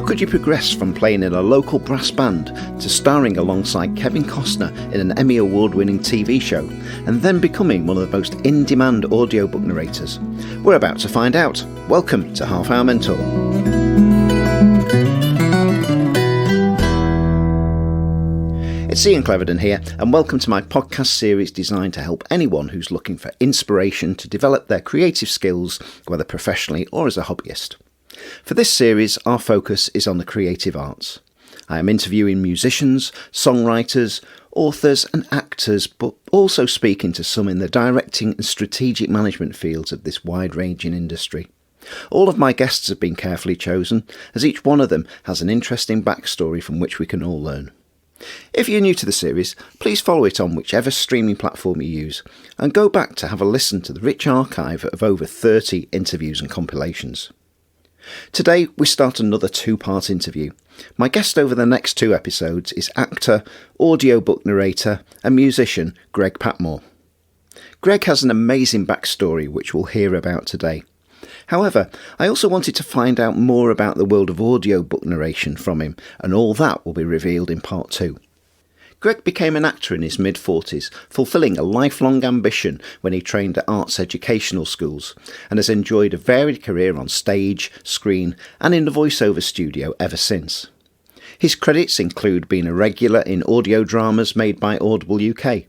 could you progress from playing in a local brass band to starring alongside Kevin Costner in an Emmy Award-winning TV show, and then becoming one of the most in-demand audiobook narrators? We're about to find out. Welcome to Half Hour Mentor. It's Ian Cleverden here, and welcome to my podcast series designed to help anyone who's looking for inspiration to develop their creative skills, whether professionally or as a hobbyist. For this series, our focus is on the creative arts. I am interviewing musicians, songwriters, authors and actors, but also speaking to some in the directing and strategic management fields of this wide-ranging industry. All of my guests have been carefully chosen, as each one of them has an interesting backstory from which we can all learn. If you're new to the series, please follow it on whichever streaming platform you use, and go back to have a listen to the rich archive of over 30 interviews and compilations. Today we start another two-part interview. My guest over the next two episodes is actor, audiobook narrator and musician Greg Patmore. Greg has an amazing backstory which we'll hear about today. However, I also wanted to find out more about the world of audiobook narration from him, and all that will be revealed in part two. Greg became an actor in his mid-40s, fulfilling a lifelong ambition when he trained at arts educational schools, and has enjoyed a varied career on stage, screen and in the voiceover studio ever since. His credits include being a regular in audio dramas made by Audible UK,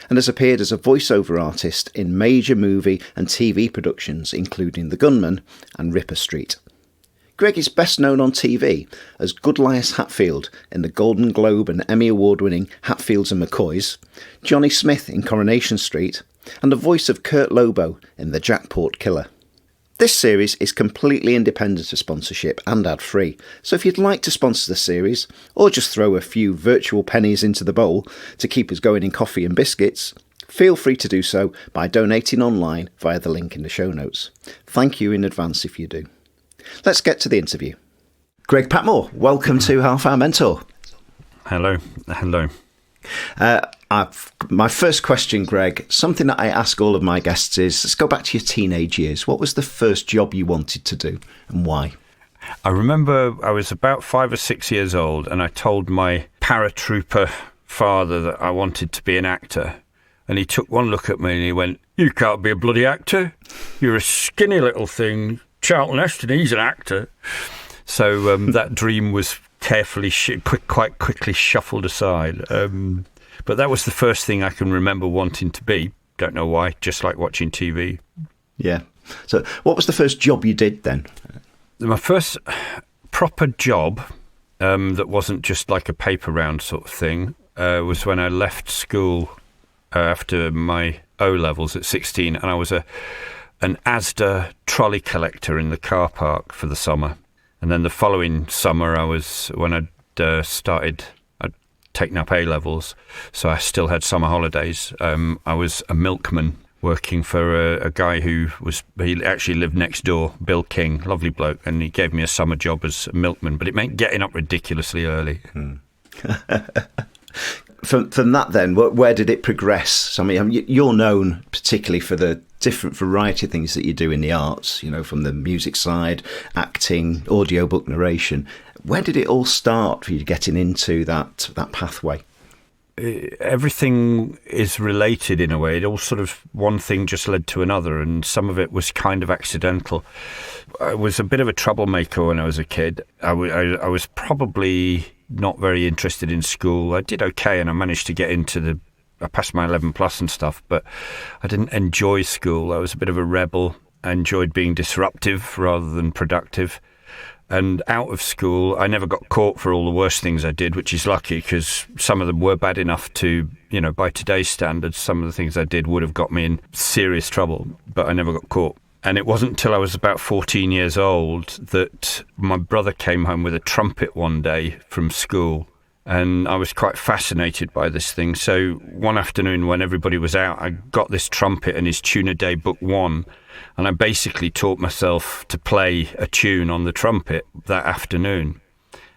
and has appeared as a voiceover artist in major movie and TV productions including The Gunman and Ripper Street. Greg is best known on TV as Goodlias Hatfield in the Golden Globe and Emmy Award-winning Hatfields and McCoys, Johnny Smith in Coronation Street, and the voice of Kurt Lobo in The Jackpot Killer. This series is completely independent of sponsorship and ad-free, so if you'd like to sponsor the series, or just throw a few virtual pennies into the bowl to keep us going in coffee and biscuits, feel free to do so by donating online via the link in the show notes. Thank you in advance if you do. Let's get to the interview. Greg Patmore, welcome to Half Hour Mentor. Hello. My first question, Greg, something that I ask all of my guests is, let's go back to your teenage years. What was the first job you wanted to do and why? I remember I was about 5 or 6 years old and I told my paratrooper father that I wanted to be an actor. And he took one look at me and he went, "You can't be a bloody actor. You're a skinny little thing. Charlton Heston, he's an actor." So that dream was carefully, quite quickly shuffled aside. But that was the first thing I can remember wanting to be. Don't know why, just like watching TV. Yeah. So what was the first job you did then? My first proper job that wasn't just like a paper round sort of thing was when I left school after my O-levels at 16, and I was an Asda trolley collector in the car park for the summer. And then the following summer, when I'd taken up A-levels, so I still had summer holidays. I was a milkman working for a guy he actually lived next door, Bill King, lovely bloke, and he gave me a summer job as a milkman, but it meant getting up ridiculously early. From that then, where did it progress? I mean, you're known particularly for the different variety of things that you do in the arts, you know, from the music side, acting, audiobook narration. Where did it all start for you getting into that pathway? Everything is related in a way. It all sort of, one thing just led to another, and some of it was kind of accidental. I was a bit of a troublemaker when I was a kid. I was probably not very interested in school. I did okay and I managed to get into I passed my 11 plus and stuff, but I didn't enjoy school. I was a bit of a rebel. I enjoyed being disruptive rather than productive. And out of school, I never got caught for all the worst things I did, which is lucky because some of them were bad enough to, you know, by today's standards, some of the things I did would have got me in serious trouble, but I never got caught. And it wasn't until I was about 14 years old that my brother came home with a trumpet one day from school. And I was quite fascinated by this thing. So one afternoon when everybody was out, I got this trumpet and his Tune a Day Book 1. And I basically taught myself to play a tune on the trumpet that afternoon.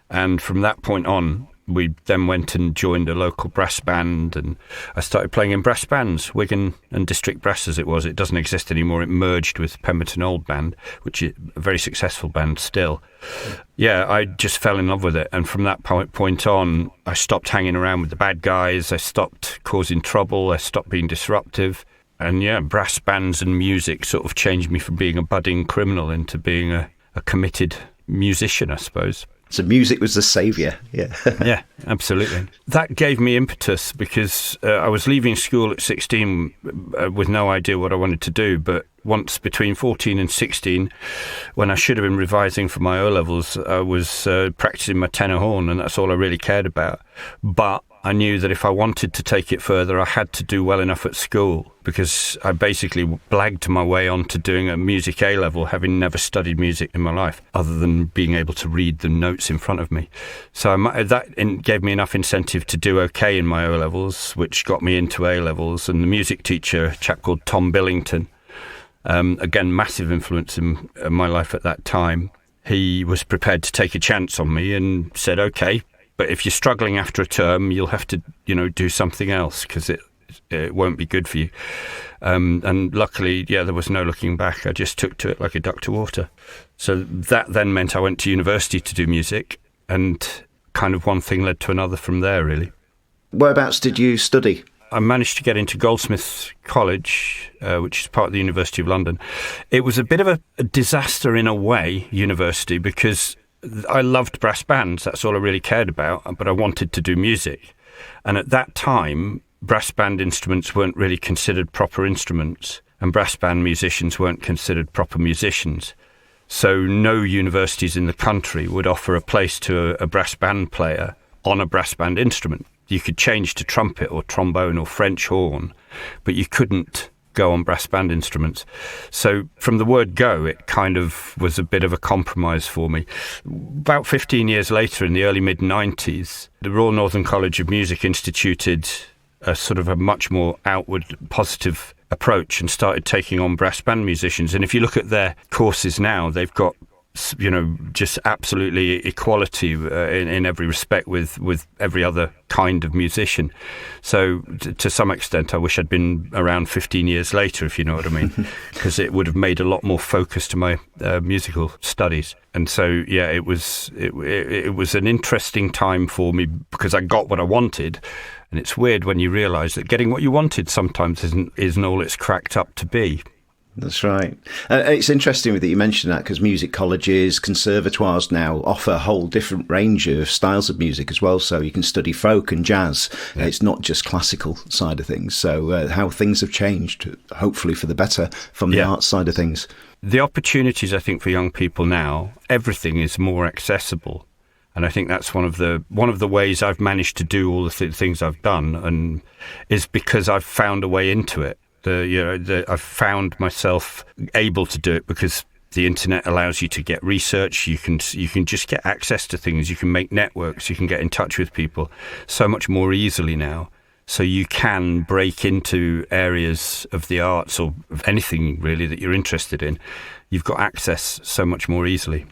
And from that point on, we then went and joined a local brass band, and I started playing in brass bands, Wigan and District Brass as it was. It doesn't exist anymore. It merged with Pemberton Old Band, which is a very successful band still. Yeah, I just fell in love with it. And from that point on, I stopped hanging around with the bad guys. I stopped causing trouble. I stopped being disruptive. And yeah, brass bands and music sort of changed me from being a budding criminal into being a committed musician, I suppose. So music was the saviour, yeah. Yeah, absolutely. That gave me impetus because I was leaving school at 16 with no idea what I wanted to do. But once between 14 and 16, when I should have been revising for my O-levels, I was practicing my tenor horn, and that's all I really cared about. But I knew that if I wanted to take it further, I had to do well enough at school, because I basically blagged my way on to doing a music A-level, having never studied music in my life, other than being able to read the notes in front of me. So that gave me enough incentive to do okay in my O-levels, which got me into A-levels. And the music teacher, a chap called Tom Billington, again, massive influence in my life at that time, he was prepared to take a chance on me and said, okay, but if you're struggling after a term, you'll have to, do something else, because it won't be good for you. And luckily, there was no looking back. I just took to it like a duck to water. So that then meant I went to university to do music, and kind of one thing led to another from there, really. Whereabouts did you study? I managed to get into Goldsmiths College, which is part of the University of London. It was a bit of a disaster in a way, university, because I loved brass bands. That's all I really cared about, but I wanted to do music. And at that time, brass band instruments weren't really considered proper instruments, and brass band musicians weren't considered proper musicians. So no universities in the country would offer a place to a brass band player on a brass band instrument. You could change to trumpet or trombone or French horn, but you couldn't go on brass band instruments. So from the word go, it kind of was a bit of a compromise for me. About 15 years later, in the early mid-90s, the Royal Northern College of Music instituted a sort of a much more outward positive approach and started taking on brass band musicians. And if you look at their courses now, they've got just absolutely equality in every respect with every other kind of musician. So to some extent, I wish I'd been around 15 years later, if you know what I mean, because it would have made a lot more focus to my musical studies. And so, it was an interesting time for me, because I got what I wanted. And it's weird when you realise that getting what you wanted sometimes isn't all it's cracked up to be. That's right. It's interesting that you mentioned that, because music colleges, conservatoires now offer a whole different range of styles of music as well. So you can study folk and jazz. Yeah. It's not just classical side of things. So how things have changed, hopefully for the better, from the arts side of things. The opportunities, I think, for young people now, everything is more accessible. And I think that's one of the ways I've managed to do all the things I've done, and is because I've found a way into it. I've found myself able to do it because the internet allows you to get research. You can just get access to things. You can make networks. You can get in touch with people so much more easily now. So you can break into areas of the arts or of anything really that you're interested in. You've got access so much more easily.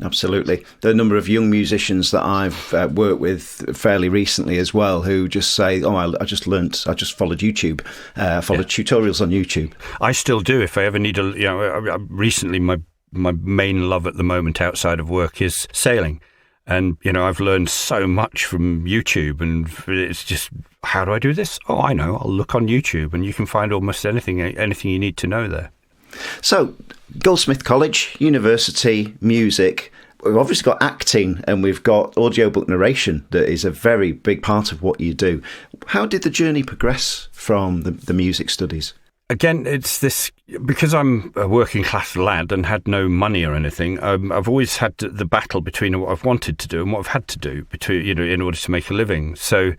Absolutely. There are a number of young musicians that I've worked with fairly recently as well, who just say, I just followed YouTube, followed tutorials on YouTube. I still do. If I ever need recently my main love at the moment outside of work is sailing. And, I've learned so much from YouTube, and it's just, how do I do this? Oh, I know. I'll look on YouTube, and you can find almost anything you need to know there. So, Goldsmith College, university, music. We've obviously got acting, and we've got audiobook narration that is a very big part of what you do. How did the journey progress from the music studies? Again, it's this, because I'm a working class lad and had no money or anything, I've always had the battle between what I've wanted to do and what I've had to do in order to make a living. So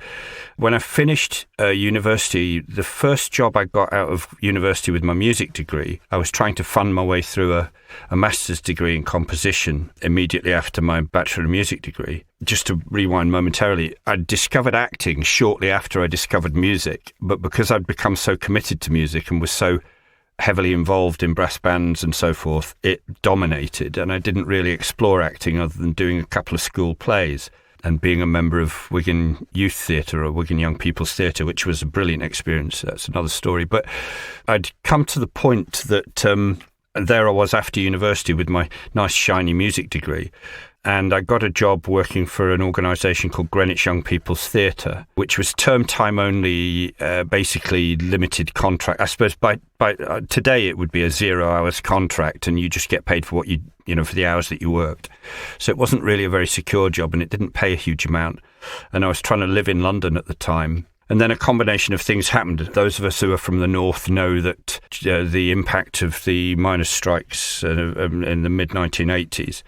when I finished university, the first job I got out of university with my music degree, I was trying to fund my way through a master's degree in composition immediately after my Bachelor of Music degree. Just to rewind momentarily, I discovered acting shortly after I discovered music, but because I'd become so committed to music and was so heavily involved in brass bands and so forth, it dominated, and I didn't really explore acting other than doing a couple of school plays. and being a member of Wigan Youth Theatre or Wigan Young People's Theatre, which was a brilliant experience. That's another story. But I'd come to the point that there I was after university with my nice shiny music degree. And I got a job working for an organisation called Greenwich Young People's Theatre, which was term time only, basically limited contract. I suppose by today it would be a 0 hours contract, and you just get paid for what you for the hours that you worked. So it wasn't really a very secure job, and it didn't pay a huge amount. And I was trying to live in London at the time. And then a combination of things happened. Those of us who are from the north know that the impact of the miners' strikes in the mid-1980s.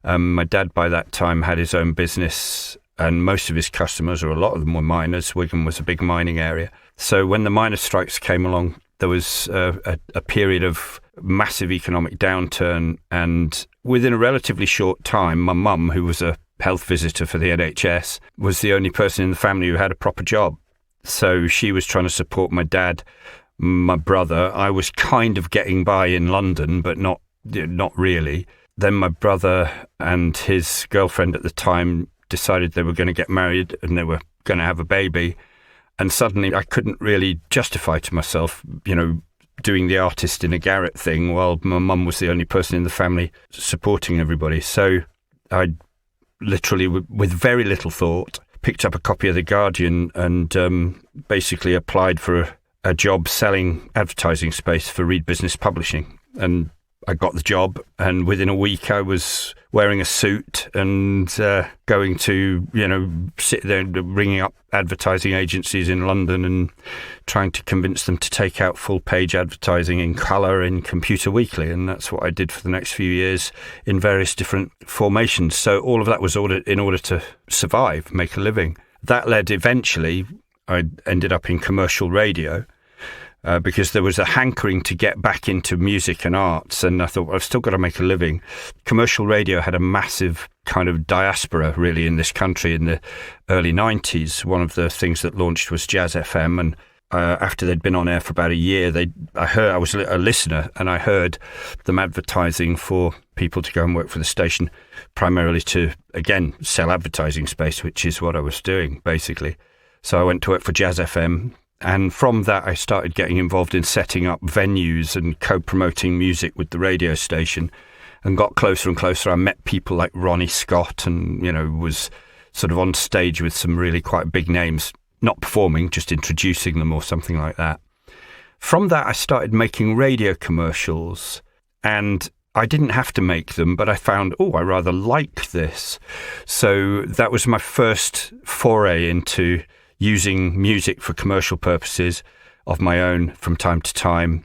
My dad, by that time, had his own business, and most of his customers, or a lot of them, were miners. Wigan was a big mining area. So when the miners' strikes came along, there was a period of massive economic downturn. And within a relatively short time, my mum, who was a health visitor for the NHS, was the only person in the family who had a proper job. So she was trying to support my dad, my brother. I was kind of getting by in London, but not really. Then my brother and his girlfriend at the time decided they were going to get married and they were going to have a baby. And suddenly I couldn't really justify to myself, doing the artist in a garret thing while my mum was the only person in the family supporting everybody. So I literally, with very little thought, picked up a copy of The Guardian and basically applied for a job selling advertising space for Reed Business Publishing. And I got the job, and within a week I was wearing a suit and going to, sit there ringing up advertising agencies in London and trying to convince them to take out full-page advertising in colour in Computer Weekly. And that's what I did for the next few years in various different formations. So all of that was in order to survive, make a living. That led eventually, I ended up in commercial radio. Because there was a hankering to get back into music and arts, and I thought, well, I've still got to make a living. Commercial radio had a massive kind of diaspora, really, in this country in the early 90s. One of the things that launched was Jazz FM, and after they'd been on air for about a year, I was a listener, and I heard them advertising for people to go and work for the station, primarily to, again, sell advertising space, which is what I was doing, basically. So I went to work for Jazz FM. And from that, I started getting involved in setting up venues and co-promoting music with the radio station, and got closer and closer. I met people like Ronnie Scott and, was sort of on stage with some really quite big names, not performing, just introducing them or something like that. From that, I started making radio commercials, and I didn't have to make them, but I found, I rather like this. So that was my first foray into using music for commercial purposes of my own from time to time,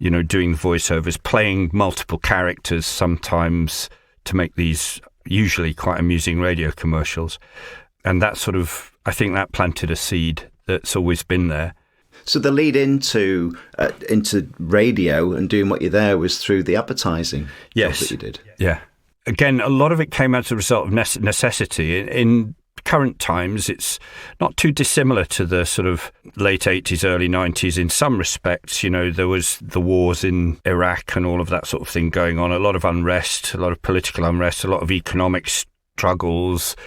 doing the voiceovers, playing multiple characters sometimes to make these usually quite amusing radio commercials. And that I think that planted a seed that's always been there. So the lead into radio and doing what you're there was through the advertising job that you did? Yeah. Again, a lot of it came as a result of necessity. In current times, it's not too dissimilar to the sort of late 80s, early 90s in some respects. There was the wars in Iraq and all of that sort of thing going on, a lot of unrest, a lot of political unrest, a lot of economic struggles.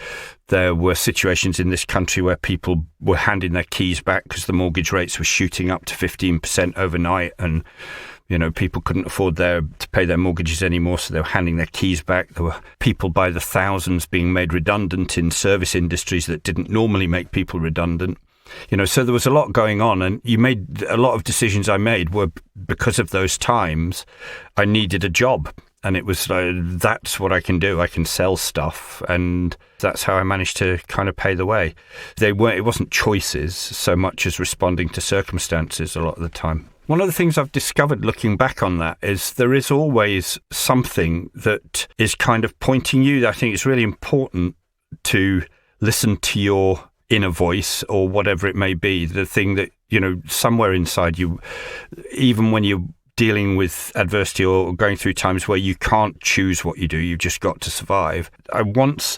There were situations in this country where people were handing their keys back because the mortgage rates were shooting up to 15% overnight, and people couldn't afford to pay their mortgages anymore, so they were handing their keys back. There were people by the thousands being made redundant in service industries that didn't normally make people redundant. So there was a lot going on, and a lot of decisions I made were because of those times. I needed a job, and it was that's what I can do. I can sell stuff, and that's how I managed to kind of pay the way. It wasn't choices so much as responding to circumstances a lot of the time. One of the things I've discovered looking back on that is there is always something that is kind of pointing you. I think it's really important to listen to your inner voice or whatever it may be, the thing that, somewhere inside you, even when you're dealing with adversity or going through times where you can't choose what you do, you've just got to survive. I once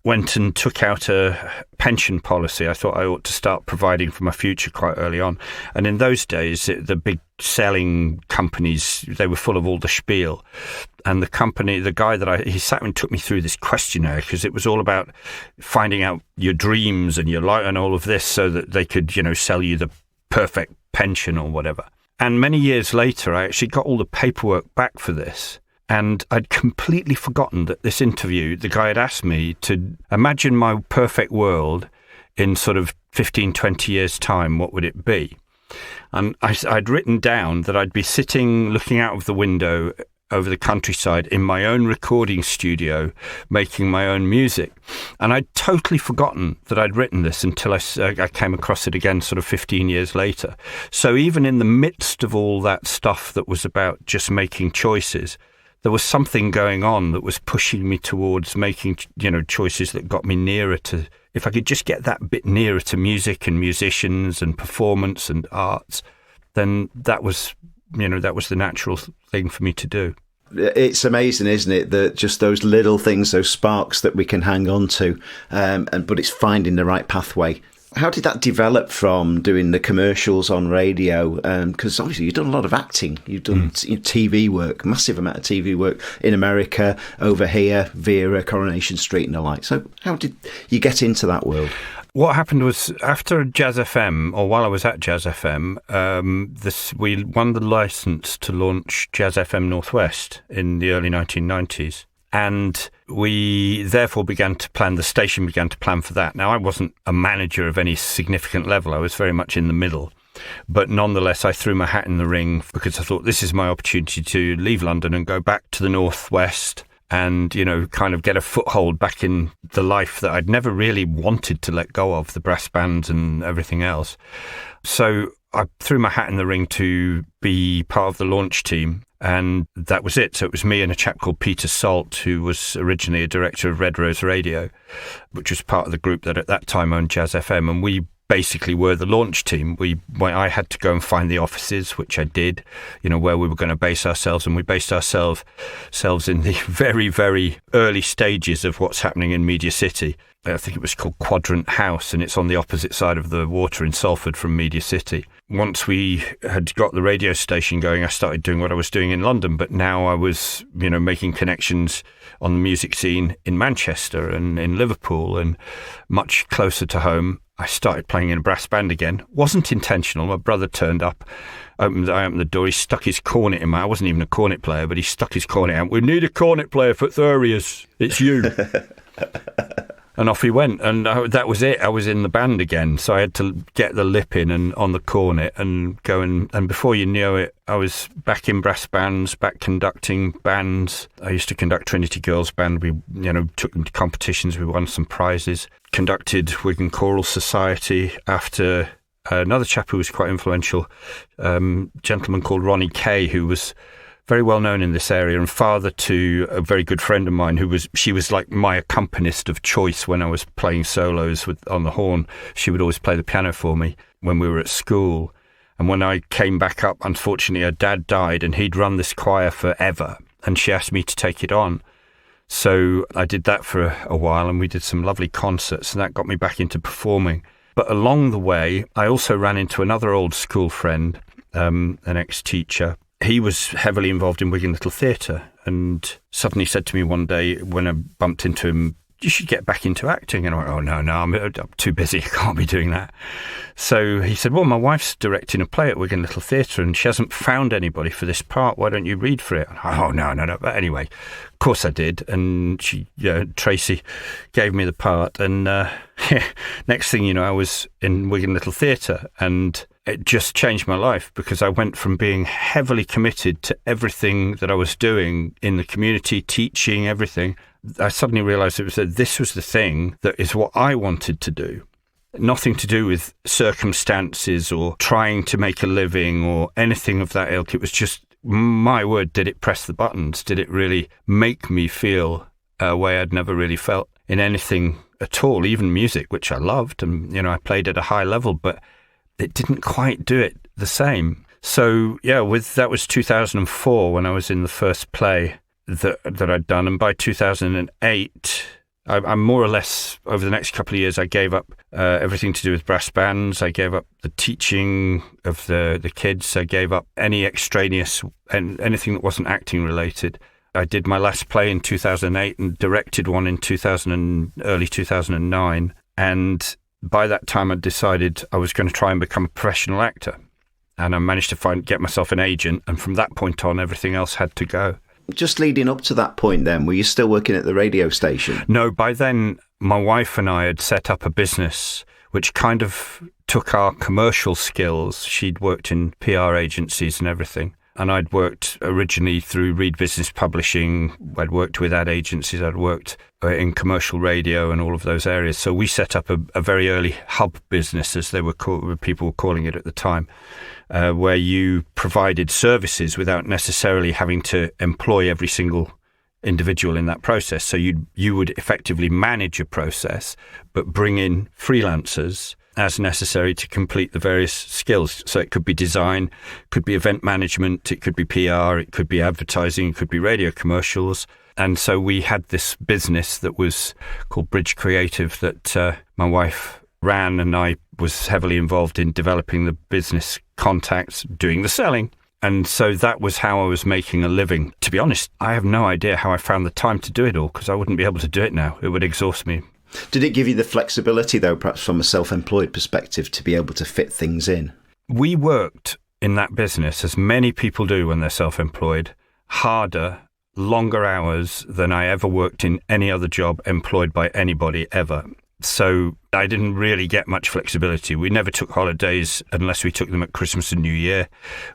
went and took out a pension policy. I thought I ought to start providing for my future quite early on. And in those days, the big selling companies, they were full of all the spiel. And the guy he sat and took me through this questionnaire, because it was all about finding out your dreams and your life and all of this, so that they could, sell you the perfect pension or whatever. And many years later, I actually got all the paperwork back for this. And I'd completely forgotten that this interview, the guy had asked me to imagine my perfect world in sort of 15, 20 years' time, what would it be? And I'd written down that I'd be sitting, looking out of the window over the countryside in my own recording studio, making my own music. And I'd totally forgotten that I'd written this until I came across it again sort of 15 years later. So even in the midst of all that stuff that was about just making choices, there was something going on that was pushing me towards making, choices that got me nearer to, if I could just get that bit nearer to music and musicians and performance and arts, then that was the natural thing for me to do. It's amazing, isn't it, that just those little things, those sparks that we can hang on to, but it's finding the right pathway. How did that develop from doing the commercials on radio? Because obviously you've done a lot of acting. You've done TV work, massive amount of TV work in America, over here, Vera, Coronation Street and the like. So how did you get into that world? What happened was, after Jazz FM, or while I was at Jazz FM, we won the licence to launch Jazz FM Northwest in the early 1990s. And we therefore the station began to plan for that. Now, I wasn't a manager of any significant level. I was very much in the middle. But nonetheless, I threw my hat in the ring because I thought this is my opportunity to leave London and go back to the Northwest and, kind of get a foothold back in the life that I'd never really wanted to let go of, the brass bands and everything else. So I threw my hat in the ring to be part of the launch team. And that was it. So it was me and a chap called Peter Salt, who was originally a director of Red Rose Radio, which was part of the group that at that time owned Jazz FM. And we basically were the launch team. I had to go and find the offices, which I did, where we were going to base ourselves. And we based ourselves in the very, very early stages of what's happening in Media City. I think it was called Quadrant House, and it's on the opposite side of the water in Salford from Media City. Once we had got the radio station going, I started doing what I was doing in London, but now I was, making connections on the music scene in Manchester and in Liverpool and much closer to home. I started playing in a brass band again. Wasn't intentional. My brother turned up. I opened the door. He stuck his cornet in I wasn't even a cornet player, but he stuck his cornet out. We need a cornet player for Thurius. It's you. And off he went, and that was it. I was in the band again, so I had to get the lip in and on the cornet and go and before you knew it, I was back in brass bands, back conducting bands. I used to conduct Trinity Girls Band. We, took them to competitions. We won some prizes. Conducted Wigan Choral Society after another chap who was quite influential, gentleman called Ronnie Kay, who was very well known in this area and father to a very good friend of mine she was like my accompanist of choice when I was playing solos on the horn. She would always play the piano for me when we were at school. And when I came back up, unfortunately, her dad died and he'd run this choir forever. And she asked me to take it on. So I did that for a while and we did some lovely concerts and that got me back into performing. But along the way, I also ran into another old school friend, an ex-teacher. He was heavily involved in Wigan Little Theatre and suddenly said to me one day when I bumped into him, you should get back into acting. And I went, oh, no, I'm too busy. I can't be doing that. So he said, well, my wife's directing a play at Wigan Little Theatre and she hasn't found anybody for this part. Why don't you read for it? Oh, no. But anyway, of course I did. And Tracy gave me the part. And next thing you know, I was in Wigan Little Theatre and it just changed my life because I went from being heavily committed to everything that I was doing in the community, teaching, everything. I suddenly realised this was the thing that is what I wanted to do. Nothing to do with circumstances or trying to make a living or anything of that ilk. It was just, my word, did it press the buttons? Did it really make me feel a way I'd never really felt in anything at all, even music, which I loved. And, I played at a high level, but it didn't quite do it the same. So, that was 2004 when I was in the first play that I'd done. And by 2008, I'm more or less, over the next couple of years, I gave up everything to do with brass bands. I gave up the teaching of the kids. I gave up any extraneous and anything that wasn't acting related. I did my last play in 2008 and directed one in early 2009. And by that time, I'd decided I was going to try and become a professional actor. And I managed to get myself an agent. And from that point on, everything else had to go. Just leading up to that point then, were you still working at the radio station? No, by then, my wife and I had set up a business which kind of took our commercial skills. She'd worked in PR agencies and everything. And I'd worked originally through Reed Business Publishing. I'd worked with ad agencies. I'd worked in commercial radio and all of those areas. So we set up a very early hub business, as people were calling it at the time, where you provided services without necessarily having to employ every single individual in that process. So you would effectively manage a process, but bring in freelancers as necessary to complete the various skills. So it could be design, could be event management, it could be PR, it could be advertising, it could be radio commercials. And so we had this business that was called Bridge Creative that my wife ran, and I was heavily involved in developing the business contacts, doing the selling. And so that was how I was making a living. To be honest, I have no idea how I found the time to do it all, because I wouldn't be able to do it now. It would exhaust me. Did it give you the flexibility, though, perhaps from a self-employed perspective, to be able to fit things in? We worked in that business, as many people do when they're self-employed, harder, longer hours than I ever worked in any other job employed by anybody ever. So I didn't really get much flexibility. We never took holidays unless we took them at Christmas and New Year.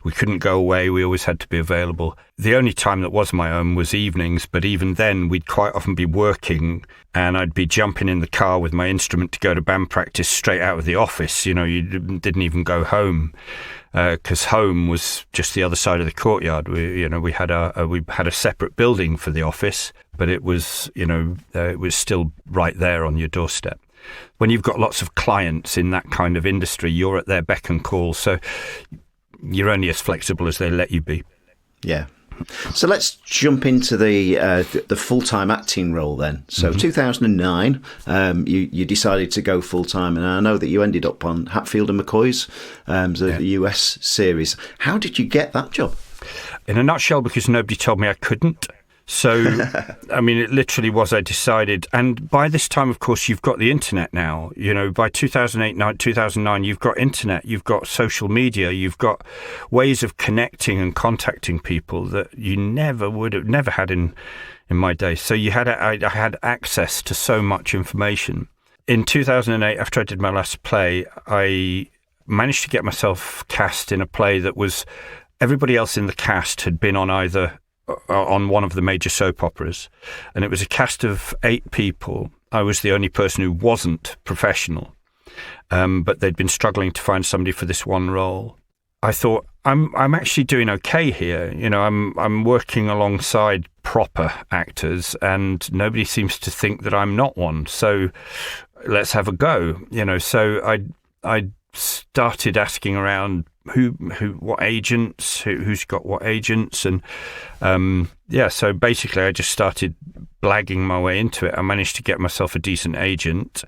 We couldn't go away. We always had to be available. The only time that was my own was evenings, but even then we'd quite often be working, and I'd be jumping in the car with my instrument to go to band practice straight out of the office. You know, you didn't even go home, because home was just the other side of the courtyard. We had a separate building for the office, but it was still right there on your doorstep. When you've got lots of clients in that kind of industry, you're at their beck and call, so you're only as flexible as they let you be. Yeah. So let's jump into the full-time acting role then. So 2009, you decided to go full-time, and I know that you ended up on Hatfield and McCoy's, the US series. How did you get that job? In a nutshell, because nobody told me I couldn't. So, I mean, it literally was, I decided. And by this time, of course, you've got the internet now. You know, by 2009, you've got internet, you've got social media, you've got ways of connecting and contacting people that you never had in my day. So I had access to so much information. In 2008, after I did my last play, I managed to get myself cast in a play that was, everybody else in the cast had been on one of the major soap operas, and it was a cast of 8 people. I was the only person who wasn't professional, but they'd been struggling to find somebody for this one role. I thought, I'm actually doing okay here. You know, I'm working alongside proper actors, and nobody seems to think that I'm not one. So let's have a go. You know, so I started asking around what agents, who's got what agents, and so basically I just started blagging my way into it. I managed to get myself a decent agent.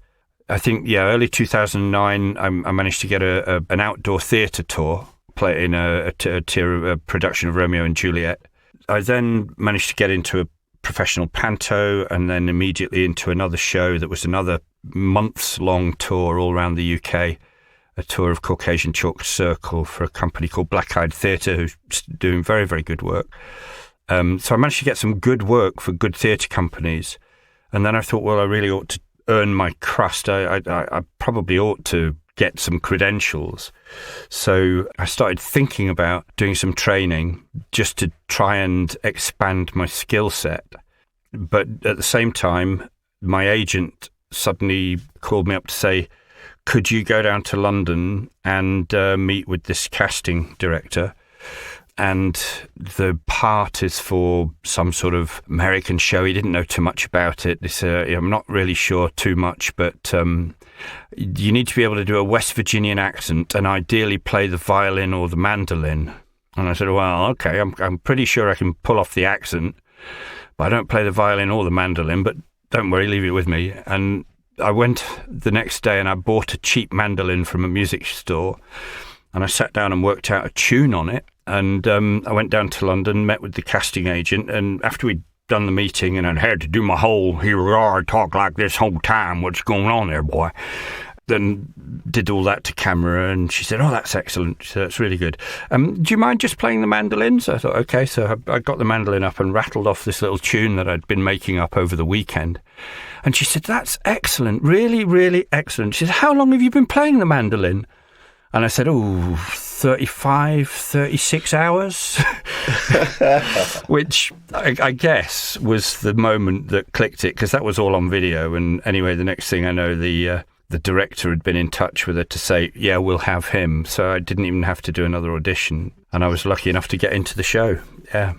I think early 2009 I managed to get an outdoor theatre tour, play in a production of Romeo and Juliet. I then managed to get into a professional panto, and then immediately into another show that was another months-long tour all around the UK. A tour of Caucasian Chalk Circle for a company called Black Eyed Theatre, who's doing very, very good work. So I managed to get some good work for good theatre companies. And then I thought, well, I really ought to earn my crust. I probably ought to get some credentials. So I started thinking about doing some training just to try and expand my skill set. But at the same time, my agent suddenly called me up to say, could you go down to London and meet with this casting director? And the part is for some sort of American show. He didn't know too much about it. I'm not really sure too much, but you need to be able to do a West Virginian accent and ideally play the violin or the mandolin. And I said, well, okay, I'm pretty sure I can pull off the accent, but I don't play the violin or the mandolin. But don't worry, leave it with me. And I went the next day and I bought a cheap mandolin from a music store, and I sat down and worked out a tune on it. And I went down to London, met with the casting agent, and after we'd done the meeting and I had to do my whole, here we are, talk like this whole time, what's going on there, boy? Then did all that to camera, and she said, oh, that's excellent. So that's really good. Do you mind just playing the mandolin? So I thought, okay. So I got the mandolin up and rattled off this little tune that I'd been making up over the weekend. And she said, that's excellent, really, really excellent. She said, how long have you been playing the mandolin? And I said, 35, 36 hours, which I guess was the moment that clicked it, because that was all on video. And anyway, the next thing I know, the director had been in touch with her to say, yeah, we'll have him. So I didn't even have to do another audition. And I was lucky enough to get into the show. Yeah.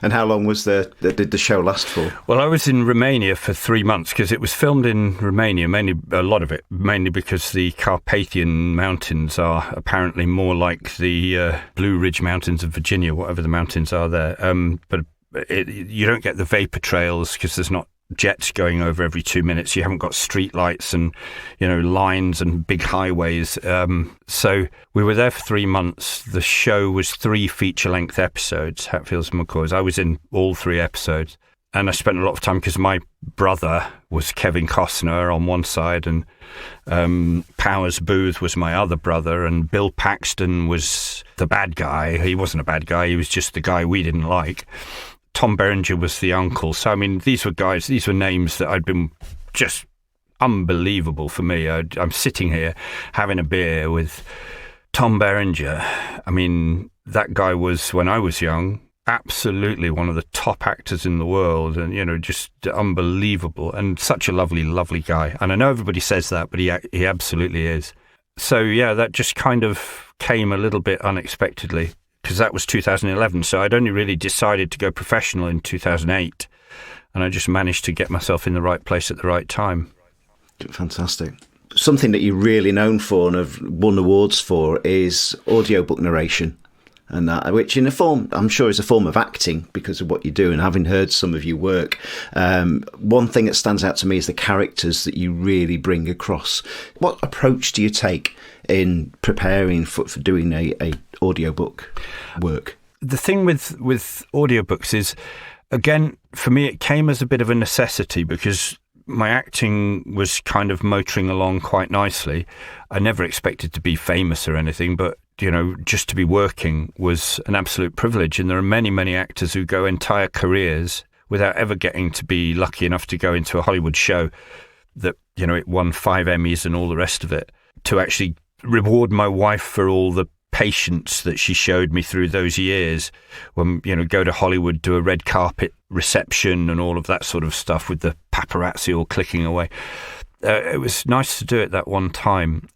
And how long did the show last for? Well, I was in Romania for 3 months because it was filmed in Romania, a lot of it, mainly because the Carpathian Mountains are apparently more like the Blue Ridge Mountains of Virginia, whatever the mountains are there. But you don't get the vapor trails because there's not jets going over every 2 minutes. You haven't got street lights and, lines and big highways. So we were there for 3 months. The show was 3 feature-length episodes, Hatfields and McCoys. I was in all 3 episodes. And I spent a lot of time because my brother was Kevin Costner on one side, and Powers Booth was my other brother, and Bill Paxton was the bad guy. He wasn't a bad guy. He was just the guy we didn't like. Tom Berenger was the uncle. So, I mean, these were names that I'd been just unbelievable for me. I'm sitting here having a beer with Tom Berenger. I mean, that guy was, when I was young, absolutely one of the top actors in the world, and, just unbelievable, and such a lovely, lovely guy. And I know everybody says that, but he absolutely is. So, yeah, that just kind of came a little bit unexpectedly, because that was 2011. So I'd only really decided to go professional in 2008. And I just managed to get myself in the right place at the right time. Fantastic. Something that you're really known for and have won awards for is audiobook narration. And which in a form, I'm sure is a form of acting because of what you do. And having heard some of your work, one thing that stands out to me is the characters that you really bring across. What approach do you take in preparing for doing a audiobook work? The thing with audiobooks is, again, for me, it came as a bit of a necessity because my acting was kind of motoring along quite nicely. I never expected to be famous or anything, but just to be working was an absolute privilege. And there are many, many actors who go entire careers without ever getting to be lucky enough to go into a Hollywood show that, it won 5 Emmys and all the rest of it, to actually reward my wife for all the patience that she showed me through those years when, go to Hollywood, do a red carpet reception and all of that sort of stuff with the paparazzi all clicking away. It was nice to do it that one time.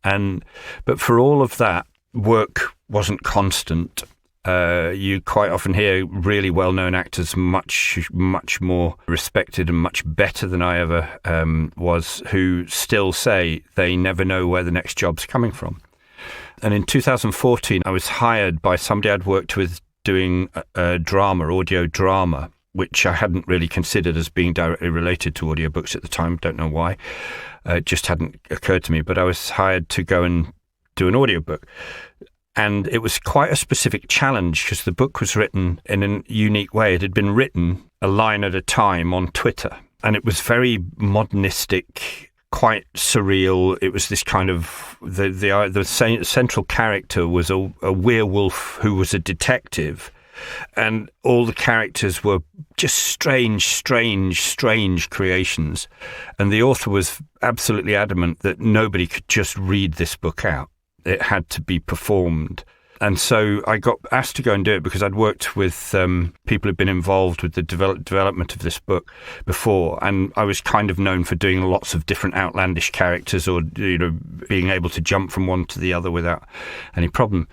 But for all of that, work wasn't constant. You quite often hear really well-known actors, much, much more respected and much better than I ever was, who still say they never know where the next job's coming from. And in 2014, I was hired by somebody I'd worked with doing a drama, audio drama, which I hadn't really considered as being directly related to audiobooks at the time. Don't know why. It just hadn't occurred to me. But I was hired to go and do an audiobook. And it was quite a specific challenge because the book was written in a unique way. It had been written a line at a time on Twitter. And it was very modernistic, quite surreal. It was this kind of, the central character was a werewolf who was a detective. And all the characters were just strange creations. And the author was absolutely adamant that nobody could just read this book out. It had to be performed. And so I got asked to go and do it because I'd worked with people who'd been involved with the development of this book before. And I was kind of known for doing lots of different outlandish characters or, being able to jump from one to the other without any problem.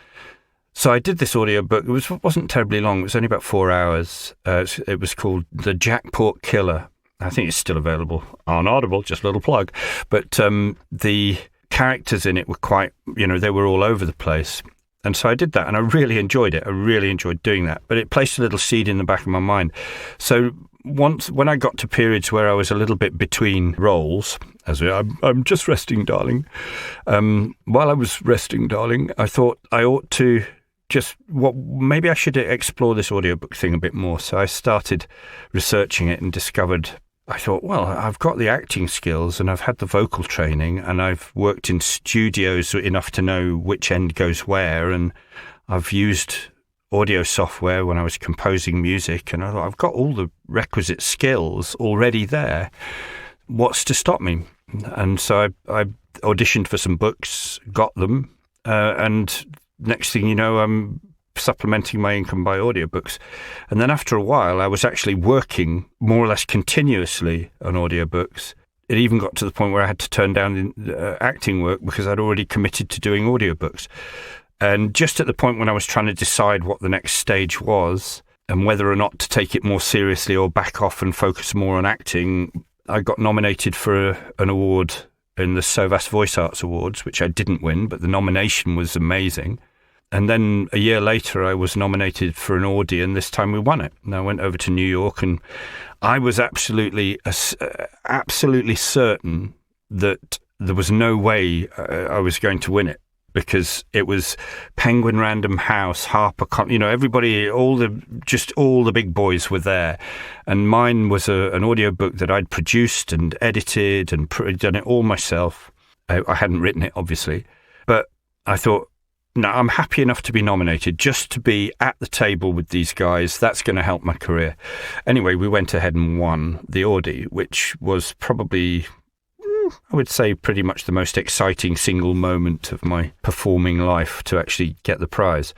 So I did this audiobook. It wasn't terribly long. It was only about 4 hours. It was called The Jackpot Killer. I think it's still available on Audible, just a little plug. But the characters in it were quite, they were all over the place. And so I did that and I really enjoyed it. I really enjoyed doing that. But it placed a little seed in the back of my mind. So when I got to periods where I was a little bit between roles, I'm just resting, darling. While I was resting, darling, I thought I ought to maybe I should explore this audiobook thing a bit more. So I started researching it and discovered, I thought, well, I've got the acting skills and I've had the vocal training and I've worked in studios enough to know which end goes where, and I've used audio software when I was composing music, and I thought, I've got all the requisite skills already there. What's to stop me? And so I auditioned for some books, got them, and next thing you know, I'm supplementing my income by audiobooks. And then after a while, I was actually working more or less continuously on audiobooks. It even got to the point where I had to turn down acting work because I'd already committed to doing audiobooks. And just at the point when I was trying to decide what the next stage was and whether or not to take it more seriously or back off and focus more on acting, I got nominated for an award in the Sovas Voice Arts Awards, which I didn't win, but the nomination was amazing. And then a year later, I was nominated for an Audie, and this time we won it. And I went over to New York, and I was absolutely certain that there was no way I was going to win it, because it was Penguin Random House, everybody, all the big boys were there. And mine was an audiobook that I'd produced and edited and done it all myself. I hadn't written it, obviously. But I thought, no, I'm happy enough to be nominated, just to be at the table with these guys. That's going to help my career. Anyway, we went ahead and won the Audie, which was probably, I would say, pretty much the most exciting single moment of my performing life to actually get the prize.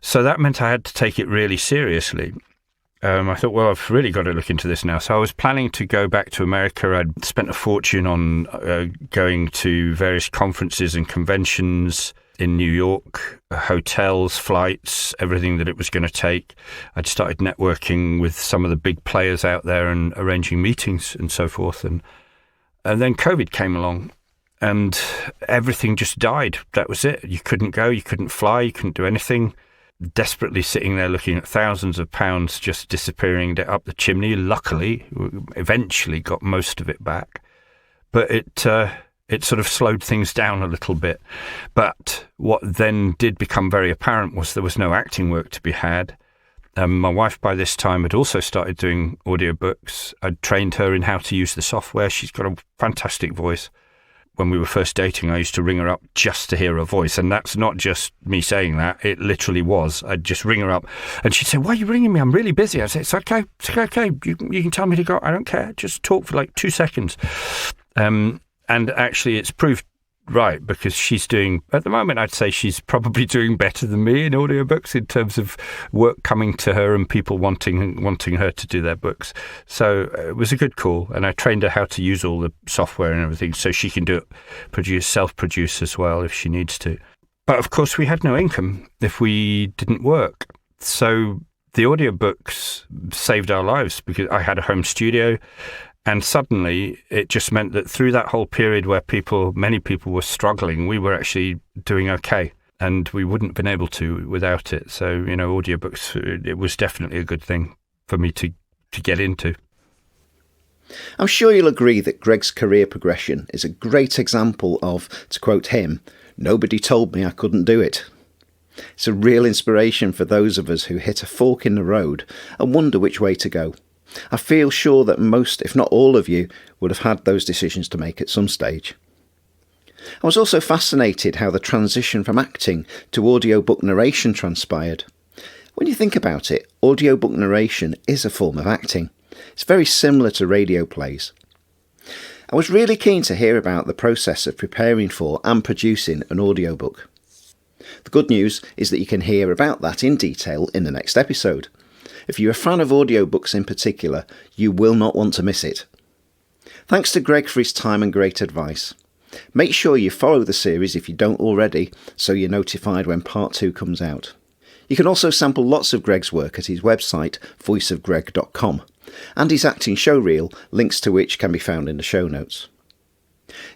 So that meant I had to take it really seriously. I thought, well, I've really got to look into this now. So I was planning to go back to America. I'd spent a fortune on going to various conferences and conventions in New York, hotels, flights, everything that it was going to take. I'd started networking with some of the big players out there and arranging meetings and so forth. And then COVID came along and everything just died. That was it. You couldn't go, you couldn't fly, you couldn't do anything. Desperately sitting there looking at thousands of pounds just disappearing up the chimney. Luckily, eventually got most of it back. But it sort of slowed things down a little bit. But what then did become very apparent was there was no acting work to be had. My wife by this time had also started doing audiobooks. I'd trained her in how to use the software. She's got a fantastic voice. When we were first dating, I used to ring her up just to hear her voice. And that's not just me saying that. It literally was. I'd just ring her up and she'd say, "Why are you ringing me? I'm really busy." I'd say, It's okay. You can tell me to go. I don't care. Just talk for like 2 seconds. And actually, it's proved right, because she's doing, at the moment, I'd say she's probably doing better than me in audiobooks in terms of work coming to her and people wanting her to do their books. So it was a good call. And I trained her how to use all the software and everything so she can do it, self-produce as well if she needs to. But of course, we had no income if we didn't work. So the audiobooks saved our lives because I had a home studio. And suddenly, it just meant that through that whole period where many people were struggling, we were actually doing okay. And we wouldn't have been able to without it. So, audiobooks, it was definitely a good thing for me to get into. I'm sure you'll agree that Greg's career progression is a great example of, to quote him, "Nobody told me I couldn't do it." It's a real inspiration for those of us who hit a fork in the road and wonder which way to go. I feel sure that most, if not all of you, would have had those decisions to make at some stage. I was also fascinated how the transition from acting to audiobook narration transpired. When you think about it, audiobook narration is a form of acting. It's very similar to radio plays. I was really keen to hear about the process of preparing for and producing an audiobook. The good news is that you can hear about that in detail in the next episode. If you're a fan of audiobooks in particular, you will not want to miss it. Thanks to Greg for his time and great advice. Make sure you follow the series if you don't already, so you're notified when part 2 comes out. You can also sample lots of Greg's work at his website, voiceofgreg.com, and his acting show reel, links to which can be found in the show notes.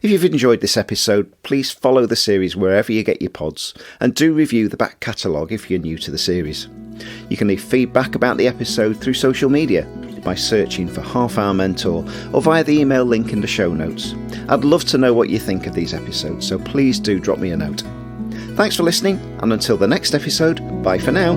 If you've enjoyed this episode, please follow the series wherever you get your pods, and do review the back catalogue if you're new to the series. You can leave feedback about the episode through social media, by searching for Half Hour Mentor or via the email link in the show notes. I'd love to know what you think of these episodes, so please do drop me a note. Thanks for listening, and until the next episode, bye for now.